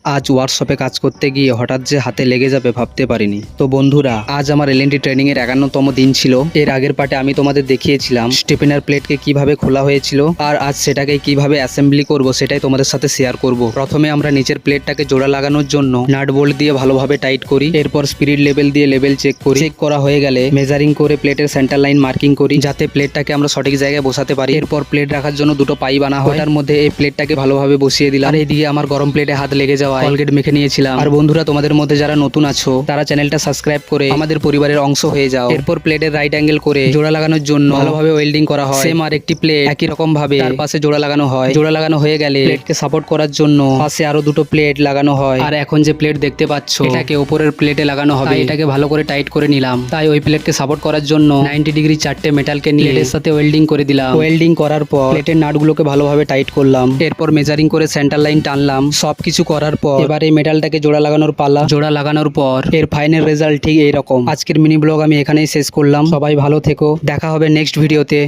আজ ওয়ার্কশপে কাজ করতে গিয়ে হঠাৎ যে হাতে লেগে যাবে ভাবতে পারিনি। তো বন্ধুরা, আজ আমার এলএনটি ট্রেনিং এর 51তম দিন ছিল। এর আগের পার্টে আমি তোমাদের দেখিয়েছিলাম স্টেপেনার প্লেটকে কিভাবে খোলা হয়েছিল, আর আজ সেটাকে কিভাবে অ্যাসেম্বলি করব সেটাই তোমাদের সাথে শেয়ার করব। প্রথমে আমরা নিচের প্লেটটাকে জোড়া লাগানোর জন্য নাট বোল্ট দিয়ে ভালোভাবে টাইট করি। এরপর স্পিরিট লেভেল দিয়ে লেভেল চেক করি। চেক করা হয়ে গেলে মেজারিং করে প্লেটের সেন্টার লাইন মার্কিং করি, যাতে প্লেটটাকে আমরা সঠিক জায়গায় বসাতে পারি। এরপর প্লেট রাখার জন্য দুটো পাইপ আনা হয়, তার মধ্যে এই প্লেটটাকে ভালোভাবে বসিয়ে দিলাম। আর এইদিকে আমার গরম প্লেটে হাত লেগে যাওয়া কলগেট মেখে নিয়েছিলাম। আর বন্ধুরা, তোমাদের মধ্যে যারা নতুন আছো তারা চ্যানেলটা সাবস্ক্রাইব করে আমাদের পরিবারের অংশ হয়ে যাও। এরপর প্লেটের রাইট অ্যাঙ্গেল করে জোড়া লাগানোর জন্য ভালোভাবে ওয়েল্ডিং করা হয়। সেম আরেকটি প্লেট একই রকম ভাবে তার পাশে জোড়া লাগানো হয়। জোড়া লাগানো হয়ে গেলে প্লেটকে সাপোর্ট করার জন্য পাশে আরো দুটো প্লেট লাগানো হয়। আর এখন যে প্লেট দেখতে পাচ্ছ এটাকে উপরের প্লেটে লাগানো হবে। এটাকে ভালো করে টাইট করে নিলাম। তাই ওই প্লেটকে সাপোর্ট করার জন্য 90 ডিগ্রি চারটে মেটালকে নিয়ে এর সাথে ওয়েল্ডিং করে দিলাম। ওয়েল্ডিং করার পর প্লেটের নাটগুলোকে ভালোভাবে টাইট করলাম। এরপর মেজারিং করে সেন্টার লাইন টানলাম। সবকিছু করার পর এবার এই মেটালটাকে জোড়া লাগানোর পালা। জোড়া লাগানোর পর এর ফাইনাল রেজাল্ট ঠিক এইরকম। আজকের মিনি ব্লগ আমি এখানেই শেষ করলাম। সবাই ভালো থেকো, দেখা হবে নেক্সট ভিডিওতে।